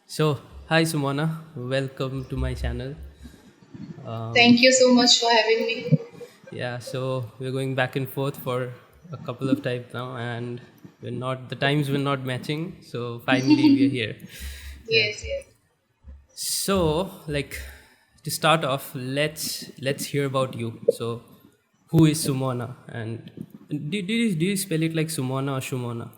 So, hi Sumona, welcome to my channel. Um, Thank you so much for having me. yeah, so we're going back and forth for a couple of times now, and the times were not matching. So finally, we are here. Yeah. Yes, yes. So, to start off, let's hear about you. So, who is Sumona, and do you spell it like Sumona or Shumona?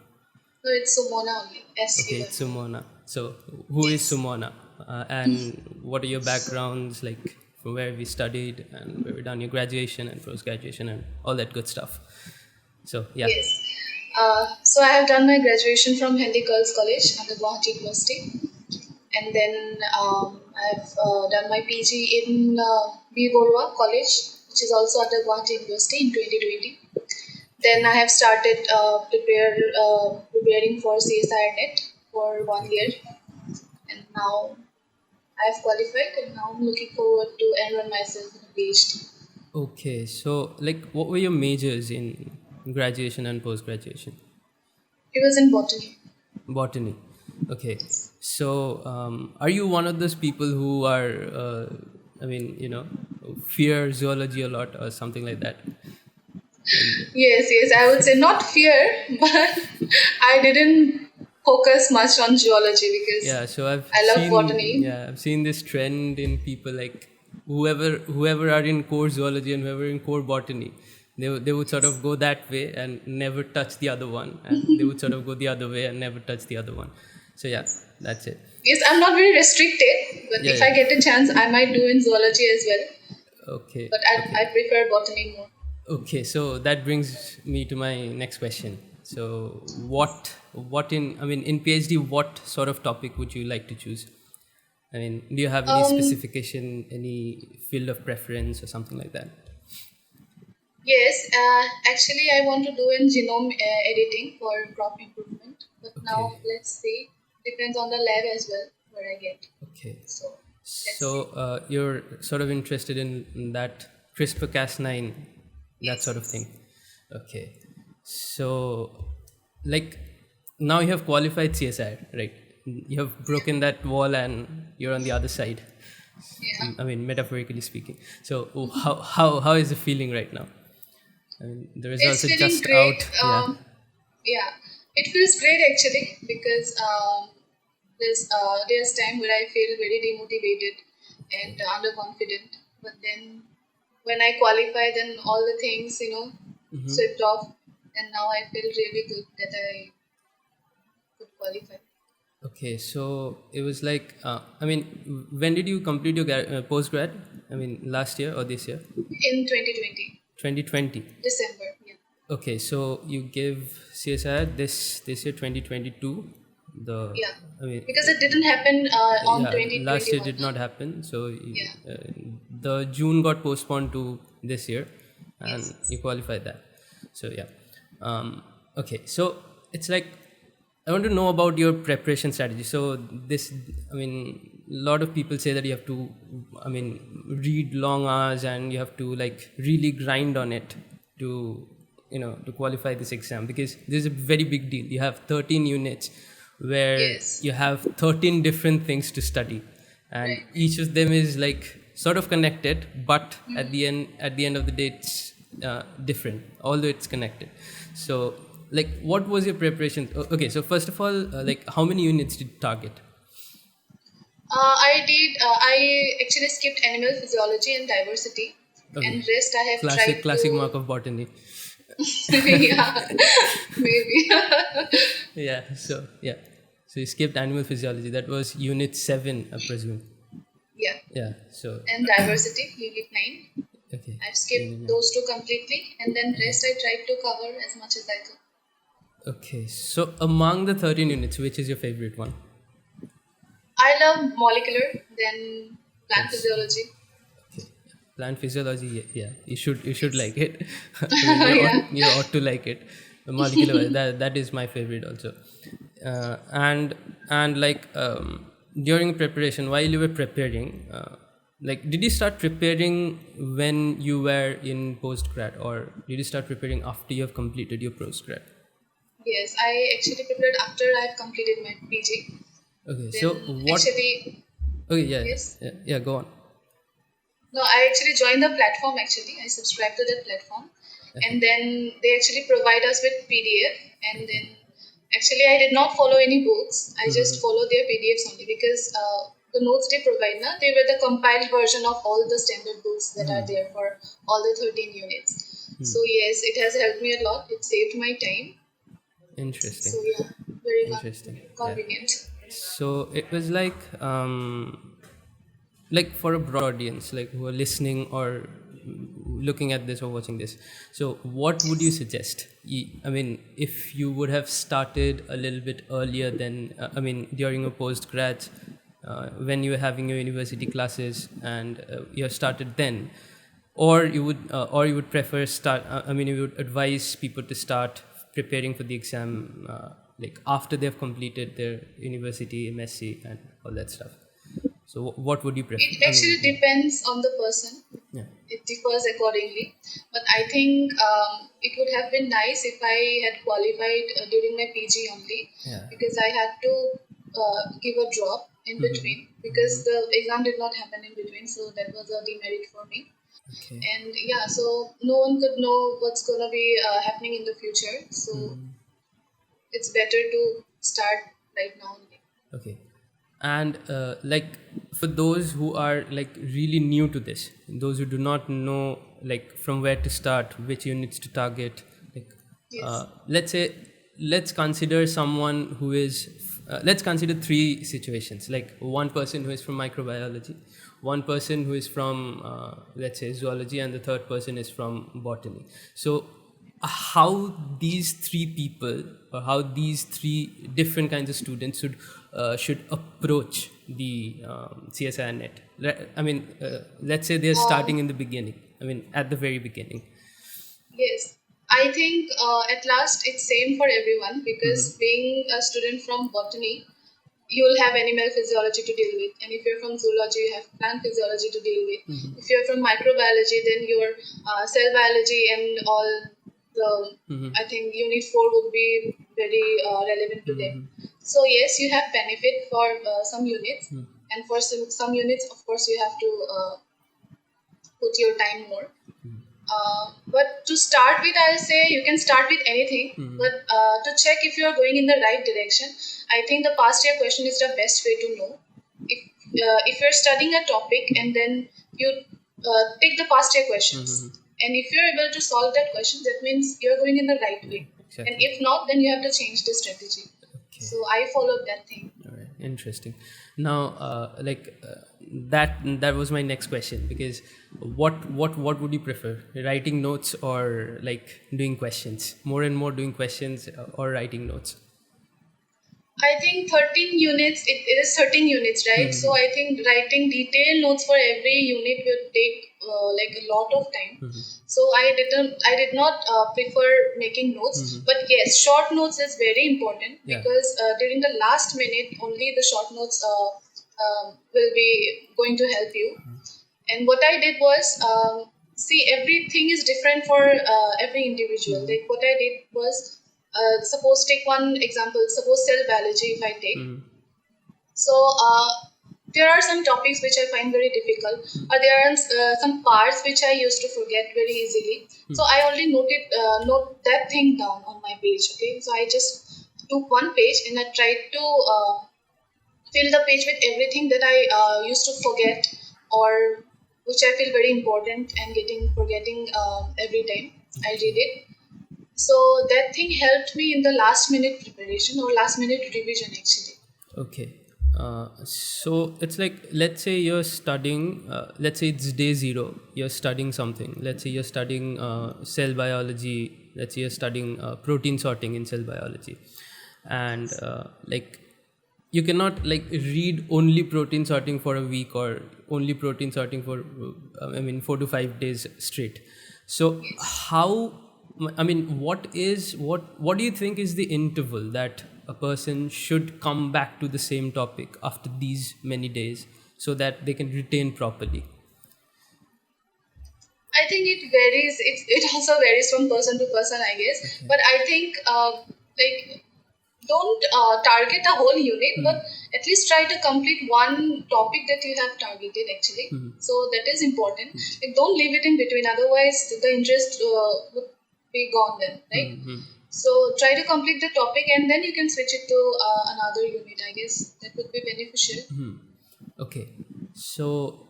No, it's Sumona only. Okay, S-U-M. it's Sumona. So, who is Yes. Sumona? And what are your backgrounds, like from where we studied and where we done your graduation and post graduation and all that good stuff? So, yeah. Yes. So I have done my graduation from Hindi Girls College under Guwahati University. And then I've done my PG in B. Borua College, which is also under Guwahati University in 2020. Then I have started preparing for CSIR NET for one Okay, year. okay. And now I have qualified, and now I'm looking forward to enroll myself in a PhD. Okay, so, what were your majors in graduation and post graduation? It was in botany. Botany. Okay. So, are you one of those people who are, fear zoology a lot or something like that? And Yes, yes, I would say not fear, but I didn't focus much on geology because yeah, so I love botany. I've seen this trend in people, like whoever are in core zoology and whoever in core botany, they would sort of go that way and never touch the other one, and they would sort of go the other way and never touch the other one. So yeah, that's it. Yes, I'm not very restricted, but Yeah, if I yeah. get a chance, I might do in zoology as well. Okay, But I okay. prefer botany more. Okay, so that brings me to my next question. So, in PhD, what sort of topic would you like to choose? I mean, do you have any Um, specification, any field of preference, or something like that? yes, actually, I want to do in genome editing for crop improvement, but now Okay, let's see. Depends on the lab as well where I get. okay. So let's So, see. you're sort of interested in that CRISPR-Cas9, that Yes, sort of yes. thing. Okay. So, like, now you have qualified CSI, right? You have broken that wall and you're on the other side. Yeah. I mean, metaphorically speaking. So, how is the feeling right now? I mean, the It's results are feeling just great. out. Yeah. Yeah, it feels great actually because there's time where I feel very demotivated and Okay. underconfident. But then when I qualify, then all the things swept off, and now I feel really good that I could qualify Okay, so it was like, when did you complete your post grad? I mean, last year or this year? in 2020 2020. December. Yeah. Okay, so you gave CSI this year 2022. The Yeah, I mean, because it didn't happen on yeah, last year 2021. did Huh? not happen. So Yeah. the June got postponed to this year, Yes. and you Yes. qualified that. So yeah, okay. So it's like I want to know about your preparation strategy. So this, I mean, a lot of people say that you have to, I mean, read long hours and you have to like really grind on it to, to qualify this exam, because this is a very big deal. You have 13 units where Yes. you have 13 different things to study, and Right. each of them is like sort of connected, but at the end of the day, it's different, although it's connected. So, like, what was your preparation? Okay, so first of all, like, how many units did you target? I did. I actually skipped animal physiology and diversity, Okay, and rest I have classic tried classic to. mark of botany. Yeah, maybe. Yeah, so yeah, so you skipped animal physiology. That was unit 7, I presume. Yeah, Yeah, so and diversity unit 9. okay, I've unit skipped 9. those two completely, and then rest I tried to cover as much as I could. Okay, so among the 13 units, which is your favorite one? I love molecular, then plant That's physiology. okay. Plant physiology, yeah, you should Yes. like it. I mean, you ought Yeah. you ought to like it. The molecular, that is my favorite also. And like, during preparation, while you were preparing, like, did you start preparing when you were in post grad, or did you start preparing after you have completed your post grad? Yes, I actually prepared after I've completed my PG. Okay. So Then what? actually, Okay. Yeah. yes. Yeah. Yeah. Go on. No, I actually joined the platform actually. I subscribed to that platform. Okay. And then they actually provide us with PDF. And Okay. then actually I did not follow any books. I Mm-hmm. just followed their PDFs only because the notes they provide now, they were the compiled version of all the standard books that are there for all the 13 units. So yes, it has helped me a lot. It saved my time. Interesting. So yeah, very Interesting. Yeah. convenient. So it was like for a broad audience, like who are listening or looking at this or watching this. So what would you Yes. suggest? I mean, if you would have started a little bit earlier than, I mean, during your post grad, when you were having your university classes and you have started then, or you would prefer start. I mean, you would advise people to start preparing for the exam like after they've completed their university, MSc, and all that stuff. So what would you prefer? It I mean, actually yeah, depends on the person. yeah, It differs accordingly. But I think it would have been nice if I had qualified during my PG only, yeah. because I had to give a drop in between because the exam did not happen in between, so that was a demerit for me. Okay, And yeah, so no one could know what's gonna be happening in the future. So it's better to start right now only. okay. And like for those who are like really new to this, those who do not know like from where to start, which units to target, like Yes. let's say, let's consider someone who is let's consider three situations, like one person who is from microbiology, one person who is from let's say zoology, and the third person is from botany. So how these three people, or how these three different kinds of students should approach the CSIR net. I mean, let's say they're starting Um, in the beginning. I mean, at the very beginning. Yes, I think at last it's same for everyone because being a student from botany, you'll have animal physiology to deal with, and if you're from zoology, you have plant physiology to deal with. If you're from microbiology, then your cell biology and all the, I think unit 4 would be very relevant to them. So yes, you have benefit for some units, and for some units, of course, you have to put your time more. But to start with, I'll say you can start with anything. But to check if you are going in the right direction, I think the past year question is the best way to know. If you're studying a topic and then you take the past year questions, and if you're able to solve that question, that means you're going in the right way. And Exactly. if not, then you have to change the strategy. Okay. So I followed that thing. All right, interesting. Now, that was my next question, because what would you prefer, writing notes or like doing questions? More and more doing questions or writing notes? I think 13 units, it is 13 units, right? So I think writing detailed notes for every unit will take like a lot of time. So I did not prefer making notes, but yes, short notes is very important Yeah. because during the last minute only the short notes will be going to help you. And what I did was, see, everything is different for every individual. Like what I did was, suppose take one example. Suppose cell biology, if I take. So there are some topics which I find very difficult, or there are some parts which I used to forget very easily. So I only note that thing down on my page. Okay, so I just took one page and I tried to fill the page with everything that I used to forget, or which I feel very important and getting forgetting every time I read it. So that thing helped me in the last minute preparation or last minute revision actually. Okay. So it's like, let's say you're studying, let's say it's day zero, you're studying something. Let's say you're studying cell biology, let's say you're studying protein sorting in cell biology. And like, you cannot like read only protein sorting for a week, or only protein sorting for, I mean, 4 to 5 days straight. So Yes. how, I mean, what do you think is the interval that a person should come back to the same topic after these many days, so that they can retain properly? I think it varies. It also varies from person to person, I guess. Okay. But I think like don't target a whole unit, but at least try to complete one topic that you have targeted actually. So that is important. Like, don't leave it in between, otherwise the interest would be gone then, right? So try to complete the topic and then you can switch it to another unit. I guess that would be beneficial. Okay, so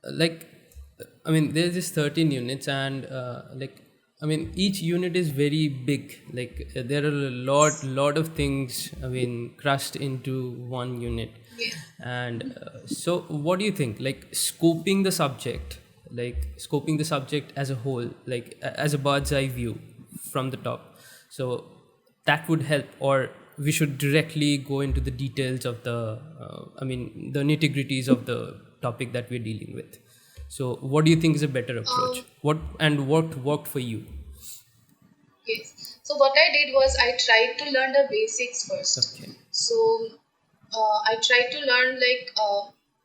like, I mean, there's this 13 units, and like, I mean, each unit is very big. Like, there are a lot of things, I mean, crushed into one unit. Yeah. And so, what do you think? Like, scoping the subject as a whole, like as a bird's eye view from the top. So that would help, or we should directly go into the details of the, I mean, the nitty gritties of the topic that we're dealing with. So, what do you think is a better approach? What worked for you? Yes. So what I did was I tried to learn the basics first. Okay. So I tried to learn like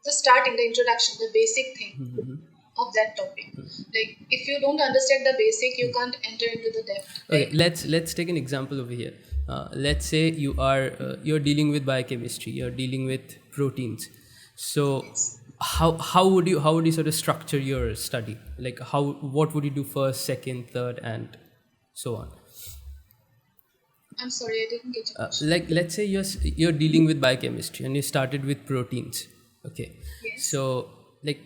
the starting, the introduction, the basic thing of that topic. Like if you don't understand the basic, you can't enter into the depth. Okay, Right? let's take an example over here. Let's say you're dealing with biochemistry, you're dealing with proteins. So Yes. how would you sort of structure your study? Like, what would you do first, second, third, and so on? I'm sorry, I didn't get your question. Like, let's say you're dealing with biochemistry and you started with proteins. Okay, Yes. so like,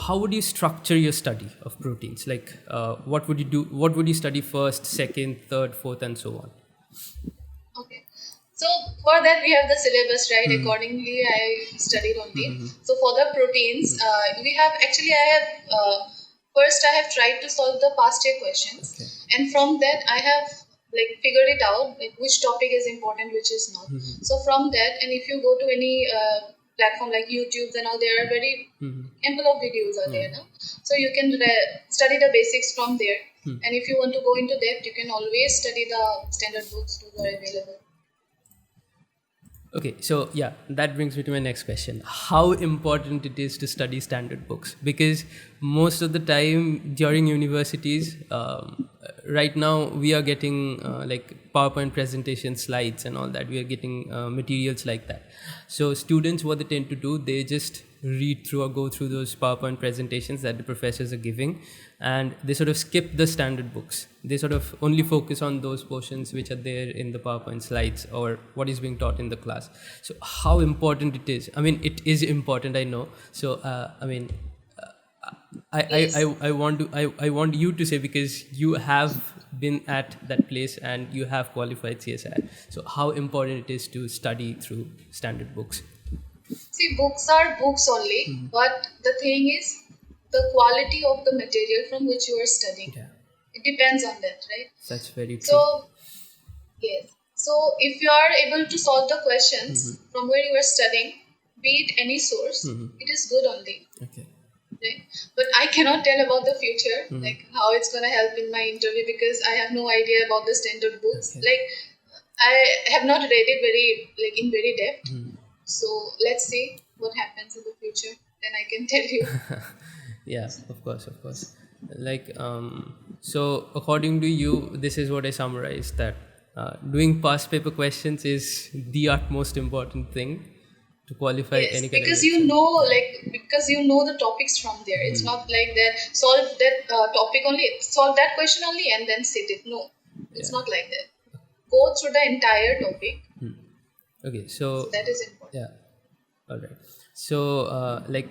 how would you structure your study of proteins? Like, what would you do? What would you study first, second, third, fourth, and so on? Okay. So for that we have the syllabus, right? Accordingly, I studied only. So for the proteins, we have actually I have first I have tried to solve the past year questions, Okay. and from that I have like figured it out like which topic is important, which is not. So from that, and if you go to any platform like YouTube and all, there are very ample of videos are there, no? So you can study the basics from there. And if you want to go into depth, you can always study the standard books that are available. Okay, so yeah, that brings me to my next question. How important it is to study standard books? Because most of the time during universities, right now we are getting like PowerPoint presentation slides and all that. We are getting materials like that. So students, what they tend to do, they just read through or go through those PowerPoint presentations that the professors are giving, and they sort of skip the standard books. They sort of only focus on those portions which are there in the PowerPoint slides or what is being taught in the class. So how important it is? I mean, it is important, I know. So I mean, Yes. I want you to say, because you have been at that place and you have qualified CSIR. So how important it is to study through standard books? See, books are books only, but the thing is the quality of the material from which you are studying. Yeah, It depends on that, right? that's very true. So, yes. So, if you are able to solve the questions from where you are studying, be it any source, it is good only. Okay. Right? But I cannot tell about the future, like how it's gonna help in my interview, because I have no idea about the standard books. Okay. Like I have not read it in very depth. So let's see what happens in the future. Then I can tell you. Yeah, of course. Like, so according to you, this is what I summarized, that doing past paper questions is the utmost important thing to qualify Yes, any kind of because you election. know, because you know the topics from there. It's not like that. Solve that topic only, solve that question only, and then sit it. No, it's Yeah. not like that. Go through the entire topic. Okay, So so that is important. yeah, all right. So like,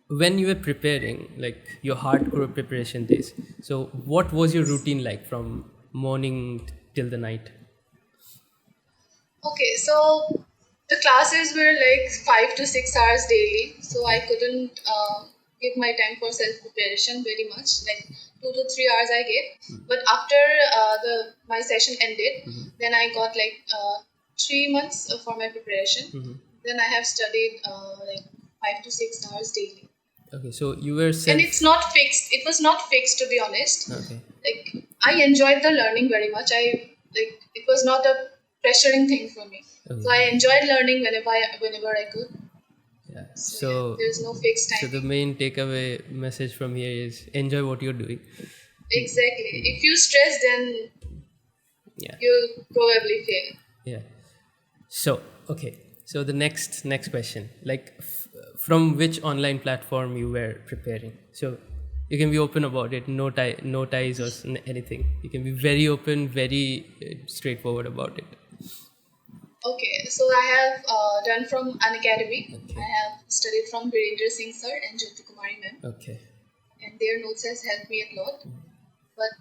when you were preparing, like your hardcore preparation days, so what was your routine like from morning till the night? Okay, so the classes were like 5 to 6 hours daily, so I couldn't give my time for self preparation very much. Like 2 to 3 hours I get, but after the my session ended, then I got like 3 months for my preparation. Then I have studied like 5 to 6 hours daily, Okay, so you were and self. it's not fixed. It was not fixed, to be honest. Okay. Like I enjoyed the learning very much. It was not a pressuring thing for me. So I Okay. enjoyed learning whenever I could. Yeah. So yeah, So, there's no fixed so the timing. main takeaway message from here is enjoy what you're doing. Exactly. If you stress, then Yeah. you'll probably fail. Yeah. So, okay. So the next question, like from which online platform you were preparing. So you can be open about it. No ties or anything. You can be very open, very straightforward about it. Okay, so I have done from an academy. I Okay. have studied from Virendra Singh sir and Jyoti Kumari ma'am, Okay. and their notes has helped me a lot. But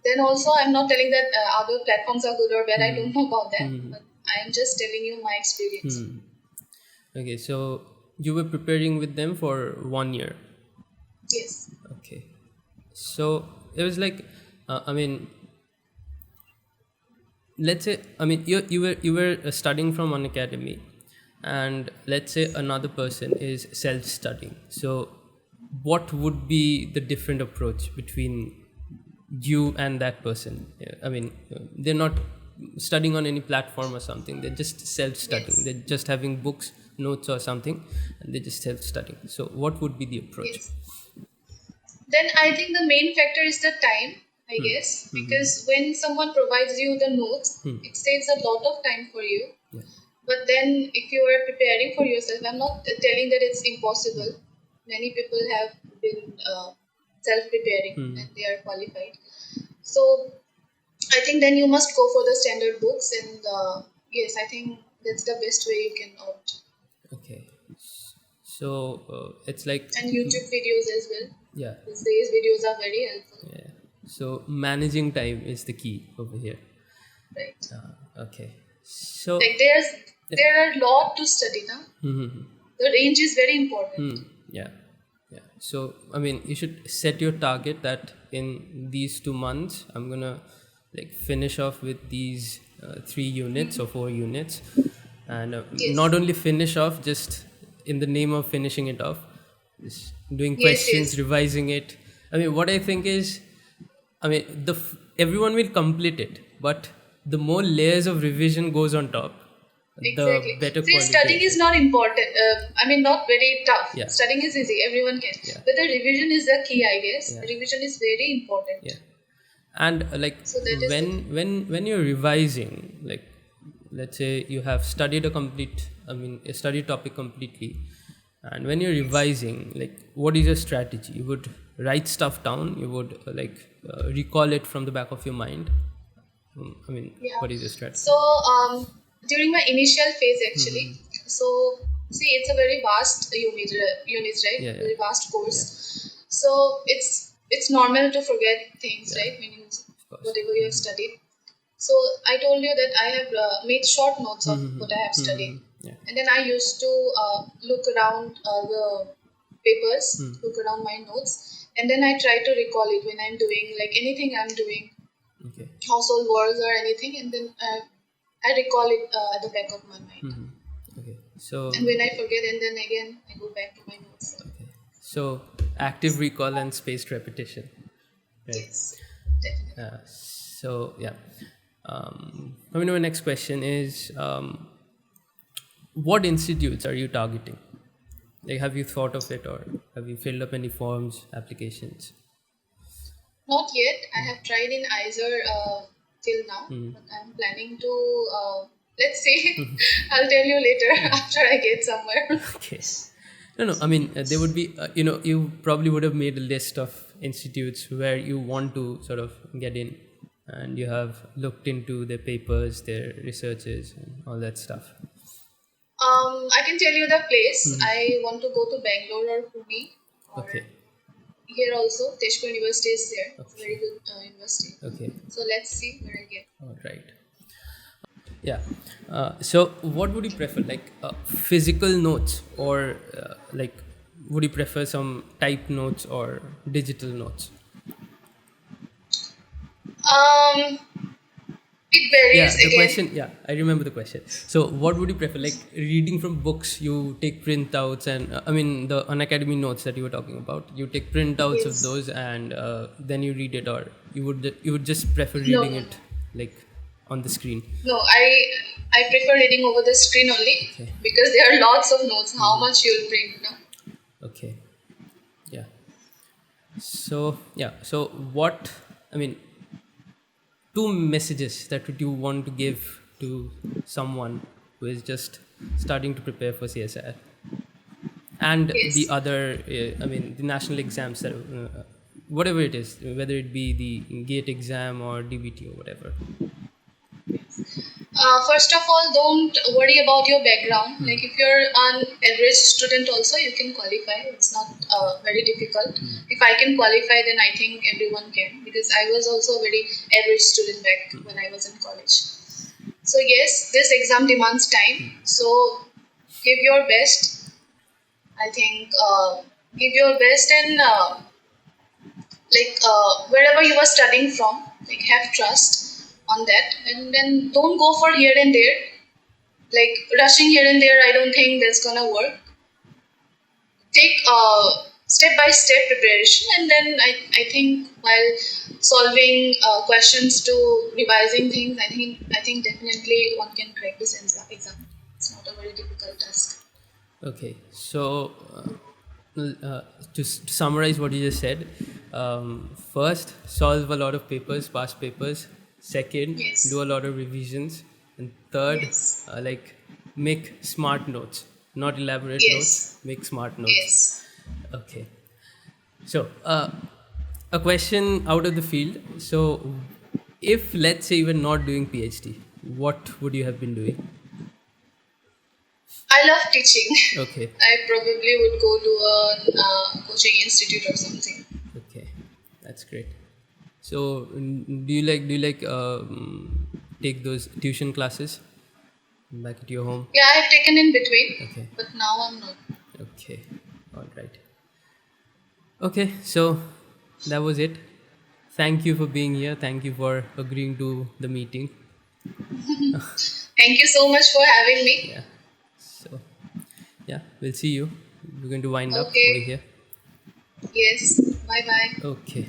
then also, I'm not telling that other platforms are good or bad. I don't know about that. But I am just telling you my experience. Okay. So you were preparing with them for 1 year. Yes. Okay. So it was like, I mean, let's say, I mean, you were studying from one academy, and let's say another person is self-studying. So what would be the different approach between you and that person? Yeah, I mean, they're not studying on any platform or something. They're just self-studying. Yes. They're just having books, notes or something, and they're just self-studying. So what would be the approach? Yes. Then I think the main factor is the time, I guess, because when someone provides you the notes, it saves a lot of time for you. Yeah. But then, if you are preparing for yourself, I'm not telling that it's impossible. Many people have been self-preparing and they are qualified. So I think then you must go for the standard books, and yes, I think that's the best way you can opt. Okay. So it's like, And YouTube videos as well. yeah. These days, videos are very helpful, Yeah. So managing time is the key over here. right? Okay. So Like there are a lot to study now. The range is very important. yeah, yeah. So I mean, you should set your target that in these 2 months, I'm gonna like finish off with these 3 units or 4 units, and not Yes, only finish off just in the name of finishing it off, just doing yes, questions, yes. revising it. I mean, what I think is, I mean, everyone will complete it, but the more layers of revision goes on top, the Exactly. better See, quality studying of is it. not important. I mean, not very tough. Yeah, Studying is easy. Everyone can. yeah, But the revision is the key, I guess. yeah, Revision is very important. yeah. And like So that is the thing. when you're revising, like let's say you have studied a complete, I mean, a study topic completely, and when you're Yes. revising, like what is your strategy? You would write stuff down. You would recall it from the back of your mind. I mean, Yeah. what is your strategy? So during my initial phase, actually, so see, it's a very vast unit, right? Yeah, yeah, Very vast yeah, course. So it's normal to forget things, yeah. right? When you Of course. whatever you have studied. So I told you that I have made short notes of what I have studied, Yeah. and then I used to look around the papers, look around my notes, and then I try to recall it when I'm doing like anything I'm doing, Okay. household works or anything, and then I recall it at the back of my mind. Okay. So And when I forget, and then again I go back to my notes. okay. So active recall and spaced repetition. Right. Yes, definitely. So yeah. Coming to my next question is, what institutes are you targeting? Like, have you thought of it, or have you filled up any forms, applications? Not yet. I have tried in Iser till now, but I'm planning to. Let's see. I'll tell you later after I get somewhere. Okay. No, no. I mean, there would be, you probably would have made a list of institutes where you want to sort of get in, and you have looked into their papers, their researches, and all that stuff. I can tell you the place. I want to go to Bangalore or Pune or Okay. here also. Teshpur University is there. It's a very Okay. good university. Okay. So let's see where I get. All right. Yeah. So, what would you prefer, like physical notes, or like would you prefer some typed notes or digital notes? Um, it Yeah, varies the again. question. Yeah, I remember the question. So, what would you prefer, like reading from books? You take printouts, and I mean the unacademy notes that you were talking about. You take printouts of Yes. those, and then you read it, or you would just prefer No, reading no, it no. like on the screen. No, I prefer reading over the screen only Okay. because there are lots of notes. How much you'll print now? Okay. Yeah. So yeah. So what, I mean, two messages that would you want to give to someone who is just starting to prepare for CSIR and the Yes. other, the national exams that, whatever it is, whether it be the GATE exam or DBT or whatever. First of all, don't worry about your background. Like if you're an average student, also you can qualify. It's not very difficult. If I can qualify, then I think everyone can, because I was also a very average student back when I was in college. So yes, this exam demands time. So give your best. I think give your best, and wherever you are studying from, like have trust on that, and then don't go for here and there, like rushing here and there. I don't think that's gonna work. Take step by step preparation, and then I think while solving questions to revising things, I think definitely one can crack this exam. It's not a very difficult task. Okay, so to summarize what you just said, first, solve a lot of papers, past papers. Second, do a Yes. lot of revisions. And third, Yes. make smart notes, not elaborate notes, Yes. make smart notes. Yes. Okay, so a question out of the field. So, if let's say you were not doing PhD, what would you have been doing? I love teaching. Okay, I probably would go to a coaching institute or something. okay, that's great. So, do you like take those tuition classes back at your home? Yeah, I've taken in between, Okay, but now I'm not. okay, all right. Okay, so that was it. Thank you for being here. Thank you for agreeing to the meeting. Thank you so much for having me. Yeah. So, yeah, we'll see you. We're going to wind up over Okay. here. Yes. Bye bye. Okay.